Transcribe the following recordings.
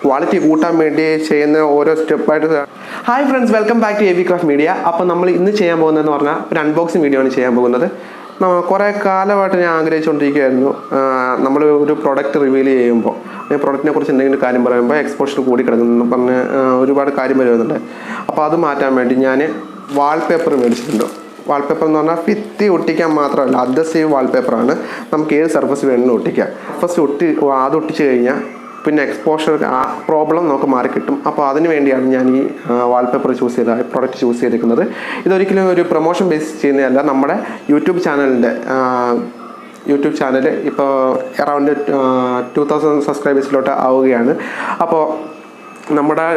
Quality കൂട്ടാൻ വേണ്ടി ചെയ്യുന്ന ഓരോ സ്റ്റെപ്പായിട്ട്. Hi friends, welcome back to A V craft media. അപ്പോൾ നമ്മൾ ഇന്ന് ചെയ്യാൻ പോകുന്നതെന്ന് പറഞ്ഞാൽ ഒരു അൺബോക്സിങ് വീഡിയോ ആണ് ചെയ്യാൻ പോകുന്നത്. കുറേ കാലമായിട്ട് ഞാൻ ആഗ്രഹിച്ചുകൊണ്ടിരിക്കുകയായിരുന്നു, നമ്മൾ ഒരു പ്രൊഡക്റ്റ് റിവീൽ ചെയ്യുമ്പോൾ പ്രൊഡക്റ്റിനെ കുറിച്ച് എന്തെങ്കിലും കാര്യം പറയുമ്പോൾ എക്സ്പോഷർ കൂടി കിടക്കുന്നു പറഞ്ഞ് ഒരുപാട് കാര്യം വരുന്നുണ്ട്. അപ്പോൾ അത് മാറ്റാൻ വേണ്ടി ഞാൻ വാൾപേപ്പർ മേടിച്ചിട്ടുണ്ട്. വാൾപേപ്പർ എന്ന് പറഞ്ഞാൽ ഭിത്തി ഒട്ടിക്കാൻ മാത്രമല്ല, അഡ്ഹസീവ് വാൾപേപ്പറാണ്. നമുക്ക് ഏത് സർഫസ് വേണമെങ്കിലും ഒട്ടിക്കാം. ഫസ്റ്റ് അത് ഒട്ടിച്ച് കഴിഞ്ഞാൽ പിന്നെ എക്സ്പോഷർ ആ പ്രോബ്ലം നമുക്ക് മാറിക്കിട്ടും. അപ്പോൾ അതിന് വേണ്ടിയാണ് ഞാൻ ഈ വാൾപേപ്പർ പ്രൊഡക്റ്റ് ചൂസ് ചെയ്തിരിക്കുന്നത്. ഇതൊരിക്കലും ഒരു പ്രൊമോഷൻ ബേസ് ചെയ്യുന്നതല്ല. നമ്മുടെ യൂട്യൂബ് ചാനൽ ഇപ്പോൾ അറൗണ്ട് 2000 സബ്സ്ക്രൈബേഴ്സിലോട്ട് ആവുകയാണ്. അപ്പോൾ നമ്മുടെ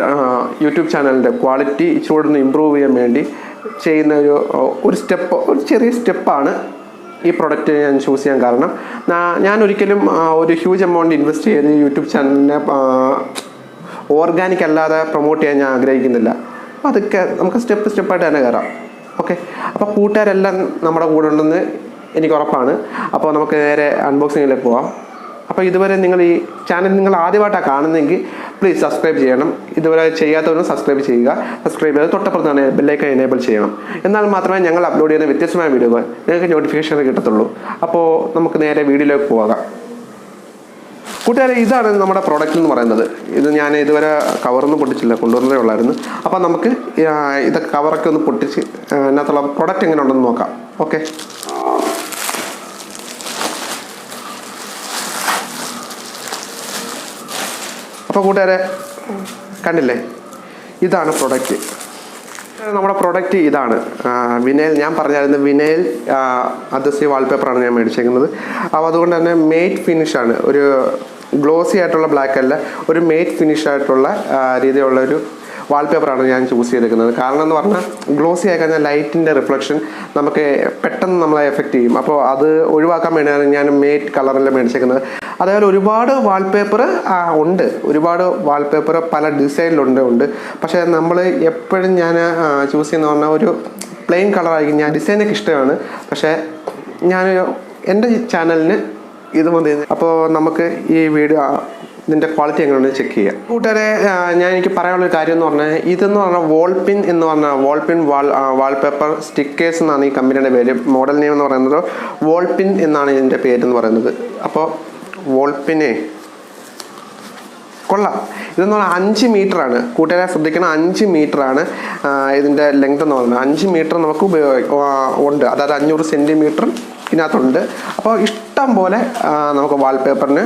യൂട്യൂബ് ചാനലിൻ്റെ ക്വാളിറ്റി ഇച്ചിരി ഒന്ന് ഇമ്പ്രൂവ് ചെയ്യാൻ വേണ്ടി ചെയ്യുന്ന ഒരു ചെറിയ സ്റ്റെപ്പാണ് ഈ പ്രൊഡക്റ്റ് ഞാൻ ചൂസ് ചെയ്യാൻ കാരണം. ഞാൻ ഒരിക്കലും ഒരു ഹ്യൂജ് എമൗണ്ട് ഇൻവെസ്റ്റ് ചെയ്ത് യൂട്യൂബ് ചാനലിനെ ഓർഗാനിക് അല്ലാതെ പ്രൊമോട്ട് ചെയ്യാൻ ഞാൻ ആഗ്രഹിക്കുന്നില്ല. അപ്പോൾ അതൊക്കെ നമുക്ക് സ്റ്റെപ്പായിട്ട് തന്നെ കയറാം. ഓക്കെ, അപ്പോൾ കൂട്ടുകാരെല്ലാം നമ്മുടെ കൂടെ ഉണ്ടെന്ന് എനിക്ക് ഉറപ്പാണ്. അപ്പോൾ നമുക്ക് നേരെ അൺബോക്സിങ്ങിലേക്ക് പോവാം. അപ്പോൾ ഇതുവരെ നിങ്ങൾ ഈ ചാനൽ ആദ്യമായിട്ടാണ് കാണുന്നതെങ്കിൽ പ്ലീസ് സബ്സ്ക്രൈബ് ചെയ്യണം. ഇതുവരെ ചെയ്യാത്തവരും സബ്സ്ക്രൈബ് ചെയ്യുക. സബ്സ്ക്രൈബ് ചെയ്ത് തൊട്ടപ്പുറത്താണ് ബെല്ലൈക്കൺ എനേബിൾ ചെയ്യണം. എന്നാൽ മാത്രമേ ഞങ്ങൾ അപ്ലോഡ് ചെയ്യുന്ന വ്യത്യസ്തമായ വീഡിയോകൾ നിങ്ങൾക്ക് നോട്ടിഫിക്കേഷൻ കിട്ടത്തുള്ളൂ. അപ്പോൾ നമുക്ക് നേരെ വീഡിയോയിലേക്ക് പോകാം. കൂട്ടുകാരെ, ഇതാണ് നമ്മുടെ പ്രോഡക്റ്റ് എന്ന് പറയുന്നത്. ഇത് ഞാൻ ഇതുവരെ കവറൊന്നും പൊട്ടിച്ചില്ല, കൊണ്ടുവന്നതേ ഉള്ളായിരുന്നു. അപ്പോൾ നമുക്ക് ഇത് കവറൊക്കെ ഒന്ന് പൊട്ടിച്ച് ഇതിനകത്തുള്ള പ്രോഡക്റ്റ് എങ്ങനെ ഉണ്ടെന്ന് നോക്കാം. ഓക്കെ, അപ്പോൾ കൂട്ടുകാരെ കണ്ടില്ലേ, ഇതാണ് പ്രൊഡക്റ്റ്. നമ്മുടെ പ്രൊഡക്റ്റ് ഇതാണ്. വിനൈൽ, ഞാൻ പറഞ്ഞായിരുന്നു വിനൈൽ അഡ്ഹസീവ് വാൾപേപ്പറാണ് ഞാൻ മേടിച്ചേക്കുന്നത്. അപ്പോൾ അതുകൊണ്ട് തന്നെ മേറ്റ് ഫിനിഷാണ്, ഒരു ഗ്ലോസി ആയിട്ടുള്ള ബ്ലാക്ക് അല്ല, ഒരു മേറ്റ് ഫിനിഷ് ആയിട്ടുള്ള രീതിയിലുള്ളൊരു വാൾപേപ്പറാണ് ഞാൻ ചൂസ് ചെയ്തിരിക്കുന്നത്. കാരണം എന്ന് പറഞ്ഞാൽ ഗ്ലോസി ആയി കഴിഞ്ഞാൽ ലൈറ്റിൻ്റെ റിഫ്ലക്ഷൻ നമുക്ക് പെട്ടെന്ന് നമ്മളെ എഫക്റ്റ് ചെയ്യും. അപ്പോൾ അത് ഒഴിവാക്കാൻ വേണ്ടിയാണ് ഞാൻ മേറ്റ് കളറെല്ലാം മേടിച്ചേക്കുന്നത്. അതേപോലെ ഒരുപാട് വാൾപേപ്പർ ഉണ്ട്, ഒരുപാട് വാൾപേപ്പർ പല ഡിസൈനിലുണ്ട്. പക്ഷേ നമ്മൾ എപ്പോഴും ഞാൻ ചൂസ് ചെയ്യുന്ന പറഞ്ഞാൽ ഒരു പ്ലെയിൻ കളറായിരിക്കും. ഞാൻ ഡിസൈനൊക്കെ ഇഷ്ടമാണ്, പക്ഷേ ഞാൻ എൻ്റെ ചാനലിന് ഇത് മതി. അപ്പോൾ നമുക്ക് ഈ വീഡിയോ ഇതിൻ്റെ ക്വാളിറ്റി എങ്ങനെയാണെന്ന് ചെക്ക് ചെയ്യാം. കൂട്ടുകാരെ, എനിക്ക് പറയാനുള്ളൊരു കാര്യം എന്ന് പറഞ്ഞാൽ ഇതെന്ന് പറഞ്ഞാൽ വോൾപിൻ വാൾപേപ്പർ സ്റ്റിക്കേഴ്സ് എന്നാണ് ഈ കമ്പനിയുടെ പേര്. മോഡൽ നെയിം എന്ന് പറയുന്നത് വോൾപിൻ എന്നാണ് ഇതിൻ്റെ പേരെന്ന് പറയുന്നത്. അപ്പോൾ വോൾപിനെ കൊള്ളാം. ഇതെന്ന് പറഞ്ഞാൽ 5 മീറ്ററാണ്. കൂട്ടുകാരെ ശ്രദ്ധിക്കണം, 5 മീറ്ററാണ് ഇതിൻ്റെ ലെങ്ത് എന്ന് പറയുന്നത്. 5 മീറ്റർ നമുക്ക് ഉണ്ട്, അതായത് 500 സെൻറ്റിമീറ്റർ ഇതിനകത്തുണ്ട്. അപ്പോൾ ഇഷ്ടം പോലെ നമുക്ക് വാൾപേപ്പറിന്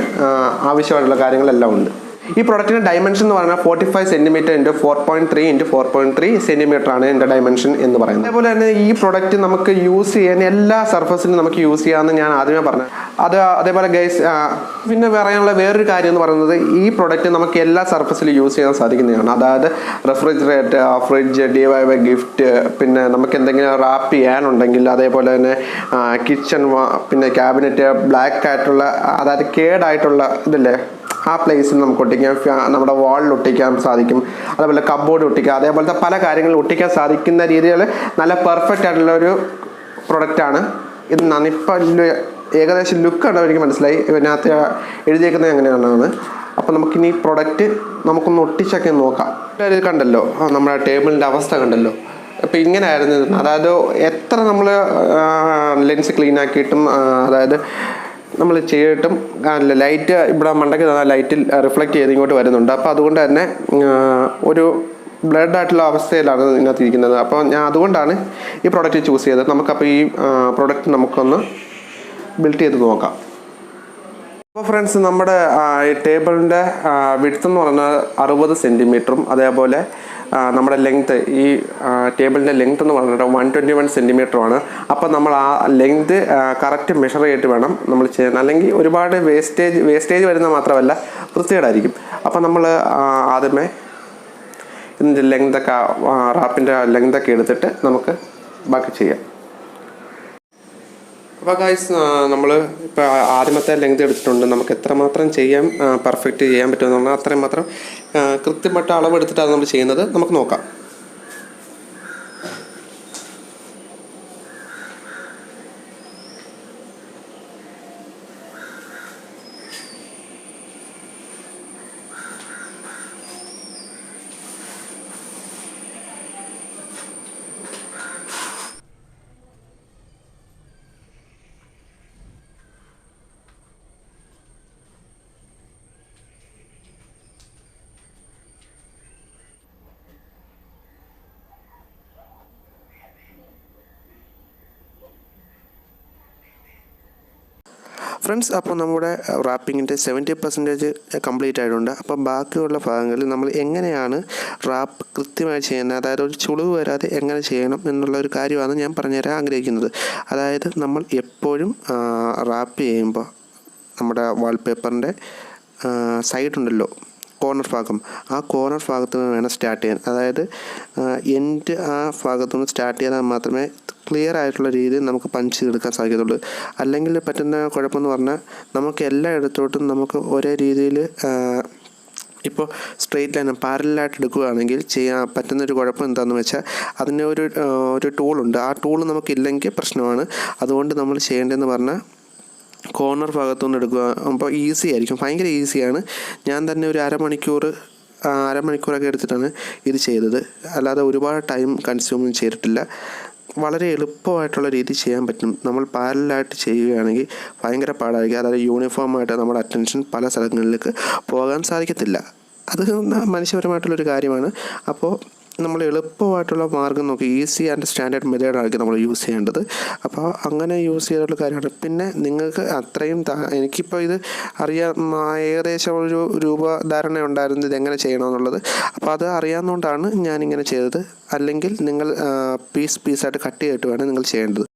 ആവശ്യമായിട്ടുള്ള കാര്യങ്ങളെല്ലാം ഉണ്ട്. ഈ പ്രൊഡക്റ്റിൻ്റെ ഡയമെൻഷൻ എന്ന് പറഞ്ഞാൽ 45 സെൻറ്റിമീറ്റർ ഇൻറ്റു 4.3 ഇൻറ്റു 4.3 സെൻറ്റിമീറ്റർ ആണ് എൻ്റെ ഡയമെൻഷൻ എന്ന് പറയുന്നത്. അതേപോലെ തന്നെ ഈ പ്രൊഡക്റ്റ് നമുക്ക് യൂസ് ചെയ്യാൻ എല്ലാ സർഫസിലും നമുക്ക് യൂസ് ചെയ്യാമെന്ന് ഞാൻ ആദ്യമേ പറഞ്ഞത്. അതേപോലെ ഗൈസ്, പിന്നെ പറയാനുള്ള വേറൊരു കാര്യം എന്ന് പറയുന്നത് ഈ പ്രൊഡക്റ്റ് നമുക്ക് എല്ലാ സർഫസിലും യൂസ് ചെയ്യാൻ സാധിക്കുന്നതാണ്. അതായത് റെഫ്രിജറേറ്റർ, ഫ്രിഡ്ജ്, DIY ഗിഫ്റ്റ്, പിന്നെ നമുക്ക് എന്തെങ്കിലും റാപ്പ് ചെയ്യാനുണ്ടെങ്കിൽ, അതേപോലെ തന്നെ കിച്ചൺ, പിന്നെ ക്യാബിനറ്റ്, ബ്ലാക്ക് ആയിട്ടുള്ള അതായത് കേടായിട്ടുള്ള ഇതില്ലേ ആ പ്ലേസിൽ നമുക്ക് ഒട്ടിക്കാം. നമ്മുടെ വാളിൽ ഒട്ടിക്കാൻ സാധിക്കും. അതേപോലെ കബോർഡ് ഒട്ടിക്കാം. അതേപോലത്തെ പല കാര്യങ്ങളും ഒട്ടിക്കാൻ സാധിക്കുന്ന രീതിയിൽ നല്ല പെർഫെക്റ്റ് ആയിട്ടുള്ളൊരു പ്രൊഡക്റ്റാണ് ഇത്. ഇപ്പം ഏകദേശം ലുക്ക് കണ്ടോ എനിക്ക് മനസ്സിലായി. ഇതിനകത്ത് എഴുതിയേക്കുന്നത് എങ്ങനെയാണെന്ന്. അപ്പോൾ നമുക്കിനി പ്രൊഡക്റ്റ് നമുക്കൊന്ന് ഒട്ടിച്ചൊക്കെ നോക്കാം. ഇത് കണ്ടല്ലോ, നമ്മുടെ ടേബിളിൻ്റെ അവസ്ഥ കണ്ടല്ലോ. അപ്പോൾ ഇങ്ങനെ ആയിരുന്നു. അതായത് എത്ര നമ്മൾ ലെൻസ് ക്ലീൻ ആക്കിയിട്ടും, അതായത് നമ്മൾ ചെയ്തിട്ടും ലൈറ്റ് ഇവിടെ മണ്ടയ്ക്ക് ലൈറ്റിൽ റിഫ്ലക്റ്റ് ചെയ്ത് ഇങ്ങോട്ട് വരുന്നുണ്ട്. അപ്പോൾ അതുകൊണ്ട് തന്നെ ഒരു ബ്ലഡ് ആയിട്ടുള്ള അവസ്ഥയിലാണ് ഇതിനകത്ത് ഇരിക്കുന്നത്. അപ്പോൾ ഞാൻ അതുകൊണ്ടാണ് ഈ പ്രോഡക്റ്റ് ചൂസ് ചെയ്തത്. നമുക്കപ്പോൾ ഈ പ്രോഡക്റ്റ് നമുക്കൊന്ന് ബിൽഡ് ചെയ്ത് നോക്കാം. അപ്പോൾ ഫ്രണ്ട്സ്, നമ്മുടെ ഈ ടേബിളിൻ്റെ വിഡ്ത്ത് എന്ന് പറഞ്ഞാൽ 60 സെൻറ്റിമീറ്ററും അതേപോലെ നമ്മുടെ ലെങ്ത്ത്, ഈ ടേബിളിൻ്റെ ലെങ്ത്ത് എന്ന് പറഞ്ഞിട്ട് 121 സെൻറ്റിമീറ്ററുമാണ്. അപ്പോൾ നമ്മൾ ആ ലെങ്ത്ത് കറക്റ്റ് മെഷർ ചെയ്തിട്ട് വേണം നമ്മൾ ചെയ്യാൻ. അല്ലെങ്കിൽ ഒരുപാട് വേസ്റ്റേജ് വരുന്നത് മാത്രമല്ല വൃത്തികേടായിരിക്കും. അപ്പോൾ നമ്മൾ ആദ്യമേ ഇതിൻ്റെ ലെങ്ത്തൊക്കെ, റാപ്പിൻ്റെ ലെങ്ത്തൊക്കെ എടുത്തിട്ട് നമുക്ക് ബാക്കി ചെയ്യാം. അപ്പോൾ ഗൈസ്, നമ്മൾ ഇപ്പോൾ ആദ്യമത്തെ ലെങ്ത് എടുത്തിട്ടുണ്ട്. നമുക്ക് എത്രമാത്രം പെർഫെക്റ്റ് ചെയ്യാൻ പറ്റുമെന്ന് പറഞ്ഞാൽ അത്രയും മാത്രം കൃത്യമായിട്ട് അളവെടുത്തിട്ടാണ് നമ്മൾ ചെയ്യുന്നത്. നമുക്ക് നോക്കാം. ഫ്രണ്ട്സ്, അപ്പോൾ നമ്മുടെ റാപ്പിങ്ങിൻ്റെ 70% കംപ്ലീറ്റ് ആയിട്ടുണ്ട്. അപ്പം ബാക്കിയുള്ള ഭാഗങ്ങളിൽ നമ്മൾ എങ്ങനെയാണ് റാപ്പ് കൃത്യമായി ചെയ്യുന്നത്, അതായത് ഒരു ചുളിവ് വരാതെ എങ്ങനെ ചെയ്യണം എന്നുള്ള ഒരു കാര്യമാണ് ഞാൻ പറഞ്ഞുതരാൻ ആഗ്രഹിക്കുന്നത്. അതായത് നമ്മൾ എപ്പോഴും റാപ്പ് ചെയ്യുമ്പോൾ നമ്മുടെ വാൾപേപ്പറിൻ്റെ സൈഡുണ്ടല്ലോ, കോർണർ ഭാഗം, ആ കോർണർ ഭാഗത്ത് നിന്ന് വേണം സ്റ്റാർട്ട് ചെയ്യാൻ. അതായത് എൻഡ് ആ ഭാഗത്തു നിന്ന് സ്റ്റാർട്ട് ചെയ്താൽ മാത്രമേ ക്ലിയർ ആയിട്ടുള്ള രീതിയിൽ നമുക്ക് പഞ്ച് എടുക്കാൻ സാധിക്കത്തുള്ളൂ. അല്ലെങ്കിൽ പറ്റുന്ന കുഴപ്പമെന്ന് പറഞ്ഞാൽ നമുക്ക് എല്ലായിടത്തോട്ടും നമുക്ക് ഒരേ രീതിയിൽ ഇപ്പോൾ സ്ട്രെയിറ്റ് ലൈൻ പാരലായിട്ട് എടുക്കുകയാണെങ്കിൽ ചെയ്യാൻ പറ്റുന്നൊരു കുഴപ്പം എന്താണെന്ന് വെച്ചാൽ അതിന് ഒരു ടൂളുണ്ട്. ആ ടൂൾ നമുക്കില്ലെങ്കിൽ പ്രശ്നമാണ്. അതുകൊണ്ട് നമ്മൾ ചെയ്യേണ്ടതെന്ന് പറഞ്ഞാൽ കോർണർ ഭാഗത്തുനിന്ന് എടുക്കുക. അപ്പോൾ ഈസി ആയിരിക്കും, ഭയങ്കര ഈസിയാണ്. ഞാൻ തന്നെ ഒരു അരമണിക്കൂറൊക്കെ എടുത്തിട്ടാണ് ഇത് ചെയ്തത്. അല്ലാതെ ഒരുപാട് ടൈം കൺസ്യൂം ചെയ്തിട്ടില്ല. വളരെ എളുപ്പമായിട്ടുള്ള രീതിയിൽ ചെയ്യാൻ പറ്റും. നമ്മൾ പാരലായിട്ട് ചെയ്യുകയാണെങ്കിൽ ഭയങ്കര പാടായിരിക്കും. അതായത് യൂണിഫോമായിട്ട് നമ്മുടെ അറ്റൻഷൻ പല സ്ഥലങ്ങളിലേക്ക് പോകാൻ സാധിക്കത്തില്ല. അത് മനുഷ്യപരമായിട്ടുള്ളൊരു കാര്യമാണ്. അപ്പോൾ നമ്മൾ എളുപ്പമായിട്ടുള്ള മാർഗ്ഗം നോക്കി ഈസി ആൻഡ് സ്റ്റാൻഡേർഡ് മെത്തേഡായിരിക്കും നമ്മൾ യൂസ് ചെയ്യേണ്ടത്. അപ്പോൾ അങ്ങനെ യൂസ് ചെയ്തിട്ടുള്ള കാര്യമാണ്. പിന്നെ നിങ്ങൾക്ക് അത്രയും എനിക്കിപ്പോൾ ഇത് ഏകദേശം ഒരു രൂപധാരണ ഉണ്ടായിരുന്നു ഇതെങ്ങനെ ചെയ്യണമെന്നുള്ളത്. അപ്പോൾ അത് അറിയാവുന്നതുകൊണ്ടാണ് ഞാനിങ്ങനെ ചെയ്തത്. അല്ലെങ്കിൽ നിങ്ങൾ പീസായിട്ട് കട്ട് ചെയ്തിട്ട് വേണം നിങ്ങൾ ചെയ്യേണ്ടത്.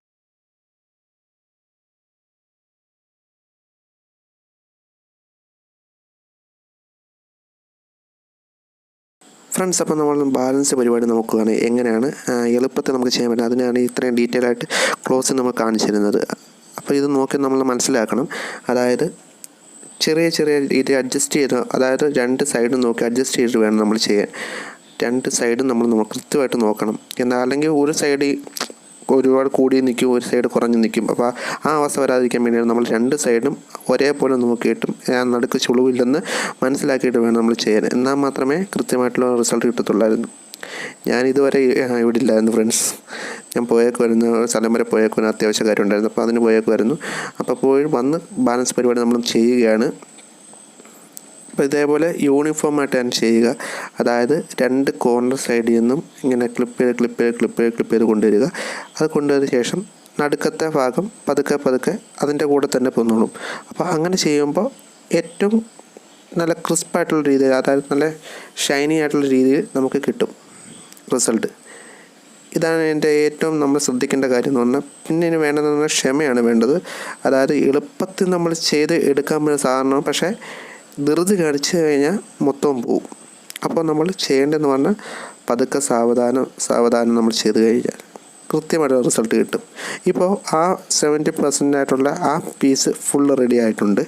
ഫ്രണ്ട്സ്, അപ്പോൾ നമ്മൾ ബാലൻസ് പരിപാടി നോക്കുകയാണ് എങ്ങനെയാണ് എളുപ്പത്തിൽ നമുക്ക് ചെയ്യാൻ പറ്റുന്നത്. അതിനാണ് ഇത്രയും ഡീറ്റെയിൽ ആയിട്ട് ക്ലോസ് നമ്മൾ കാണിച്ചു തരുന്നത്. അപ്പോൾ ഇത് നോക്കി നമ്മൾ മനസ്സിലാക്കണം. അതായത് ചെറിയ രീതി അഡ്ജസ്റ്റ് ചെയ്ത്, അതായത് രണ്ട് സൈഡും നോക്കി അഡ്ജസ്റ്റ് ചെയ്തിട്ട് വേണം നമ്മൾ ചെയ്യാൻ. രണ്ട് സൈഡും നമ്മൾ കൃത്യമായിട്ട് നോക്കണം. എന്നാൽ അല്ലെങ്കിൽ ഒരു സൈഡ് ഒരുപാട് കൂടി നിൽക്കും, ഒരു സൈഡ് കുറഞ്ഞ് നിൽക്കും. അപ്പോൾ ആ അവസ്ഥ വരാതിരിക്കാൻ വേണ്ടിയാണ് നമ്മൾ രണ്ട് സൈഡും ഒരേപോലെ നോക്കിയിട്ടും നടുക്ക് ചുളിവില്ലെന്ന് മനസ്സിലാക്കിയിട്ട് വേണം നമ്മൾ ചെയ്യാൻ. എന്നാൽ മാത്രമേ കൃത്യമായിട്ടുള്ള റിസൾട്ട് കിട്ടത്തുള്ളായിരുന്നു. ഞാനിതുവരെ ഇവിടെ ഇല്ലായിരുന്നു ഫ്രണ്ട്സ്. ഞാൻ പോയേക്കുമായിരുന്നു, സ്ഥലം വരെ പോയേക്കുവായിരുന്നു, അത്യാവശ്യ കാര്യം ഉണ്ടായിരുന്നു. അപ്പോൾ അതിന് പോയേക്കുമായിരുന്നു. അപ്പോൾ പോയി വന്ന് ബാലൻസ് പരിപാടി നമ്മൾ ചെയ്യുകയാണ്. അപ്പോൾ ഇതേപോലെ യൂണിഫോമായിട്ട് ഞാൻ ചെയ്യുക. അതായത് രണ്ട് കോർണർ സൈഡിൽ നിന്നും ഇങ്ങനെ ക്ലിപ്പ് ചെയ്ത് കൊണ്ടുവരിക. അത് കൊണ്ടുവന്ന ശേഷം നടുക്കത്തെ ഭാഗം പതുക്കെ അതിൻ്റെ കൂടെ തന്നെ പോന്നോളും. അപ്പോൾ അങ്ങനെ ചെയ്യുമ്പോൾ ഏറ്റവും നല്ല ക്രിസ്പായിട്ടുള്ള രീതിയിൽ, അതായത് നല്ല ഷൈനി ആയിട്ടുള്ള രീതിയിൽ നമുക്ക് കിട്ടും റിസൾട്ട്. ഇതാണ് എൻ്റെ ഏറ്റവും നമ്മൾ ശ്രദ്ധിക്കേണ്ട കാര്യം എന്ന് പറഞ്ഞാൽ. പിന്നെ ഇതിന് വേണ്ടതെന്ന് പറഞ്ഞാൽ ക്ഷമയാണ് വേണ്ടത്. അതായത് എളുപ്പത്തിൽ നമ്മൾ ചെയ്ത് എടുക്കാൻ പറ്റുന്ന സാധനം, പക്ഷേ ധൃതി കാണിച്ചു കഴിഞ്ഞാൽ മൊത്തം പോവും. അപ്പോൾ നമ്മൾ ചെയ്യേണ്ടതെന്ന് പറഞ്ഞാൽ പതുക്കെ സാവധാനം നമ്മൾ ചെയ്ത് കഴിഞ്ഞാൽ കൃത്യമായിട്ട് റിസൾട്ട് കിട്ടും. ഇപ്പോൾ ആ 70% ആയിട്ടുള്ള ആ പീസ് ഫുള്ള് റെഡി ആയിട്ടുണ്ട്.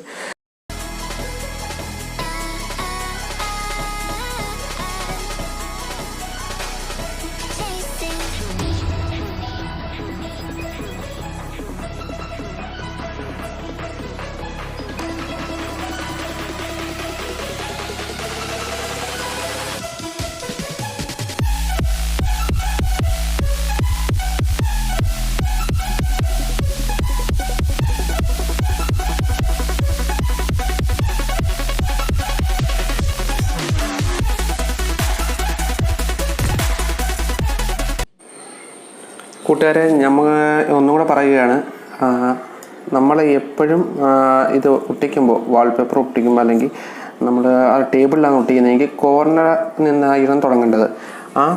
കൂട്ടുകാരെ, നമ്മൾ ഒന്നുകൂടെ പറയുകയാണ്. നമ്മൾ എപ്പോഴും ഇത് ഒട്ടിക്കുമ്പോൾ, വാൾപേപ്പർ ഒട്ടിക്കുമ്പോൾ അല്ലെങ്കിൽ നമ്മൾ ആ ടേബിളിലാണ് ഒട്ടിക്കുന്നതെങ്കിൽ കോർണറിൽ നിന്നായിരുന്നു തുടങ്ങേണ്ടത്.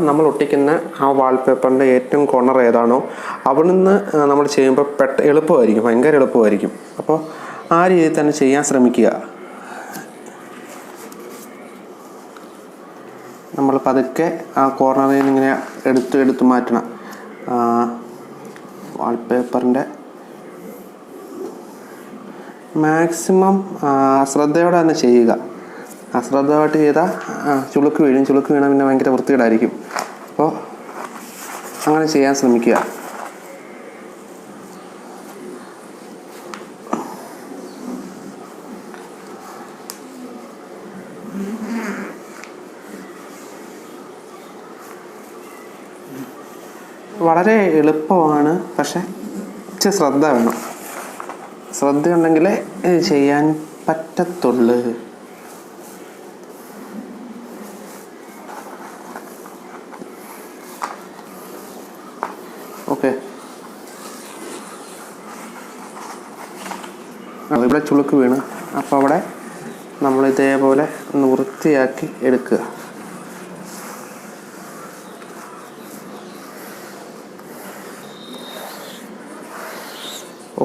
നമ്മൾ ഒട്ടിക്കുന്ന ആ വാൾപേപ്പറിൻ്റെ ഏറ്റവും കോർണർ ഏതാണോ അവിടെ നിന്ന് നമ്മൾ ചെയ്യുമ്പോൾ എളുപ്പമായിരിക്കും, ഭയങ്കര എളുപ്പമായിരിക്കും. അപ്പോൾ ആ രീതിയിൽ തന്നെ ചെയ്യാൻ ശ്രമിക്കുക. നമ്മൾ പതുക്കെ ആ കോർണറിൽ നിന്ന് ഇങ്ങനെ എടുത്ത് മാറ്റണം. വാൾപേപ്പറിൻ്റെ മാക്സിമം ശ്രദ്ധയോടെ തന്നെ ചെയ്യുക. അശ്രദ്ധമായിട്ട് ചെയ്താൽ ചുളുക്ക് വീണാൽ പിന്നെ ഭയങ്കര വൃത്തികേടായിരിക്കും. അപ്പോൾ അങ്ങനെ ചെയ്യാൻ ശ്രമിക്കുക. വളരെ എളുപ്പമാണ്, പക്ഷെ ഇച്ചിരി ശ്രദ്ധ വേണം. ശ്രദ്ധയുണ്ടെങ്കിലേ ഇത് ചെയ്യാൻ പറ്റത്തുള്ളൂ. ഓക്കെ, ഇവിടെ ചുളുക്ക് വീണ്. അപ്പോൾ അവിടെ നമ്മൾ ഇതേപോലെ ഒന്ന് വൃത്തിയാക്കി എടുക്കുക.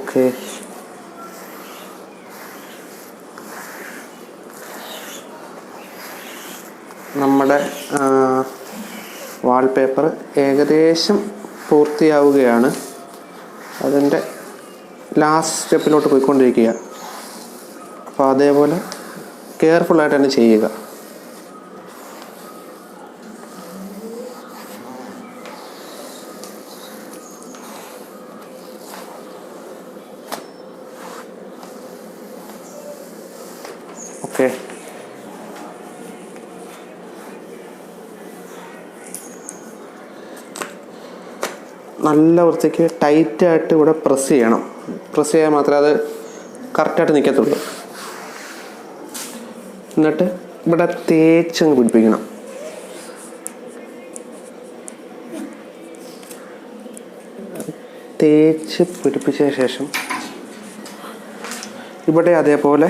ഓക്കെ, നമ്മുടെ വാൾപേപ്പർ ഏകദേശം പൂർത്തിയാവുകയാണ്. അതിൻ്റെ ലാസ്റ്റ് സ്റ്റെപ്പിലോട്ട് പോയിക്കൊണ്ടിരിക്കുക. അപ്പോൾ അതേപോലെ കെയർഫുള്ളായിട്ട് തന്നെ ചെയ്യുക. ഓക്കെ, നല്ല വൃത്തിക്ക് ടൈറ്റായിട്ട് ഇവിടെ പ്രസ് ചെയ്യണം. പ്രസ് ചെയ്യാൻ മാത്രമേ അത് കറക്റ്റായിട്ട് നിൽക്കത്തുള്ളൂ. എന്നിട്ട് ഇവിടെ തേച്ചങ്ങ് പിടിപ്പിക്കണം. തേച്ച് പിടിപ്പിച്ചതിന് ശേഷം ഇവിടെ അതേപോലെ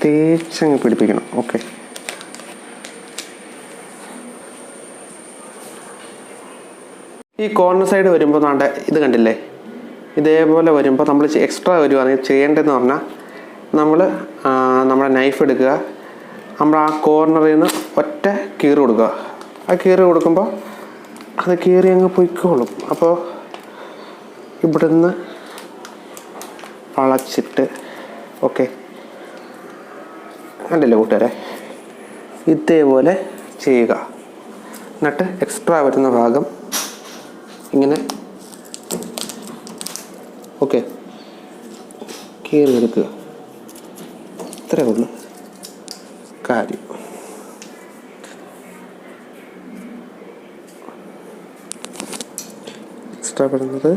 തേച്ചങ്ങ് പിടിപ്പിക്കണം. ഓക്കെ, ഈ കോർണർ സൈഡ് വരുമ്പോൾ നാണ്ട ഇത് കണ്ടില്ലേ, ഇതേപോലെ വരുമ്പോൾ നമ്മൾ എക്സ്ട്രാ വരുവാണെങ്കിൽ ചെയ്യേണ്ടതെന്ന് പറഞ്ഞാൽ നമ്മൾ നമ്മുടെ നൈഫ് എടുക്കുക, നമ്മൾ ആ കോർണറിൽ നിന്ന് ഒറ്റ കീറി കൊടുക്കുക. ആ കീറി കൊടുക്കുമ്പോൾ അത് കീറി അങ്ങ് പൊയ്ക്കോളും. അപ്പോൾ ഇവിടുന്ന് വളച്ചിട്ട് ഓക്കെ, കണ്ടില്ലേ കൂട്ടുകാരെ, ഇതേപോലെ ചെയ്യുക. എന്നിട്ട് എക്സ്ട്രാ വരുന്ന ഭാഗം ഇങ്ങനെ ഓക്കെ കീറി എടുക്കുക. ഇത്രയേ ഉള്ളൂ കാര്യം. എക്സ്ട്രാ വരുന്നത്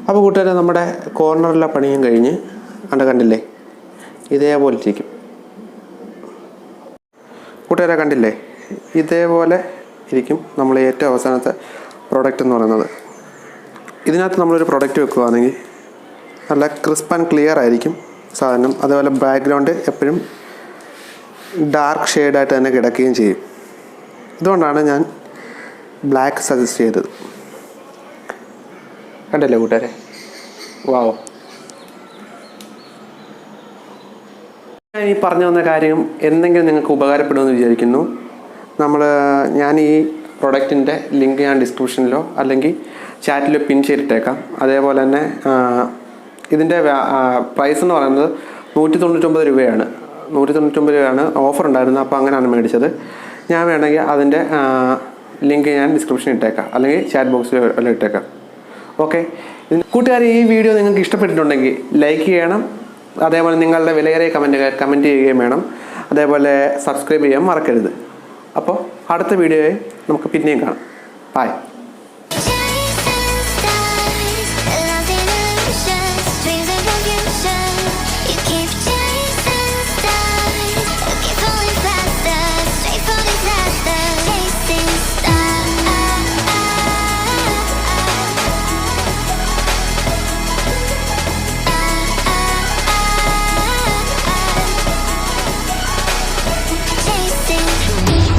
അപ്പോൾ കൂട്ടുകാരെ, നമ്മുടെ കോർണറിലെ പണിയും കഴിഞ്ഞ് കണ്ടില്ലേ, ഇതേപോലെ ഇരിക്കും. കൂട്ടുകാരെ കണ്ടില്ലേ, ഇതേപോലെ ഇരിക്കും നമ്മൾ ഏറ്റവും അവസാനത്തെ പ്രോഡക്റ്റ് എന്ന് പറയുന്നത്. ഇതിനകത്ത് നമ്മളൊരു പ്രൊഡക്റ്റ് വെക്കുകയാണെങ്കിൽ നല്ല ക്രിസ്പ് ആൻഡ് ക്ലിയർ ആയിരിക്കും സാധനം. അതേപോലെ ബാക്ക്ഗ്രൗണ്ട് എപ്പോഴും ഡാർക്ക് ഷെയ്ഡായിട്ട് തന്നെ കിടക്കുകയും ചെയ്യും. ഇതുകൊണ്ടാണ് ഞാൻ ബ്ലാക്ക് സജസ്റ്റ് ചെയ്തത്. കണ്ടല്ലേ കൂട്ടുകാരെ, വാവ്. ഞാൻ ഈ പറഞ്ഞു വന്ന കാര്യം എന്തെങ്കിലും നിങ്ങൾക്ക് ഉപകാരപ്പെടുമെന്ന് വിചാരിക്കുന്നു. ഞാൻ ഈ പ്രൊഡക്റ്റിൻ്റെ ലിങ്ക് ഞാൻ ഡിസ്ക്രിപ്ഷനിലോ അല്ലെങ്കിൽ ചാറ്റിലോ പിൻ ചെയ്തിട്ടേക്കാം. അതേപോലെ തന്നെ ഇതിൻ്റെ പ്രൈസ് എന്ന് പറയുന്നത് 199 രൂപയാണ്. 199 രൂപയാണ് ഓഫർ ഉണ്ടായിരുന്നത്. അപ്പോൾ അങ്ങനെയാണ് മേടിച്ചത്. ഞാൻ വേണമെങ്കിൽ അതിൻ്റെ ലിങ്ക് ഞാൻ ഡിസ്ക്രിപ്ഷനിൽ ഇട്ടേക്കാം, അല്ലെങ്കിൽ ചാറ്റ് ബോക്സിൽ എല്ലാം ഇട്ടേക്കാം. ഓക്കെ കൂട്ടുകാർ, ഈ വീഡിയോ നിങ്ങൾക്ക് ഇഷ്ടപ്പെട്ടിട്ടുണ്ടെങ്കിൽ ലൈക്ക് ചെയ്യണം. അതേപോലെ നിങ്ങളുടെ വിലയേറിയ കമൻറ്റ് ചെയ്യുകയും വേണം. അതേപോലെ സബ്സ്ക്രൈബ് ചെയ്യാൻ മറക്കരുത്. അപ്പോൾ അടുത്ത വീഡിയോയിൽ നമുക്ക് പിന്നെയും കാണാം. ബൈ.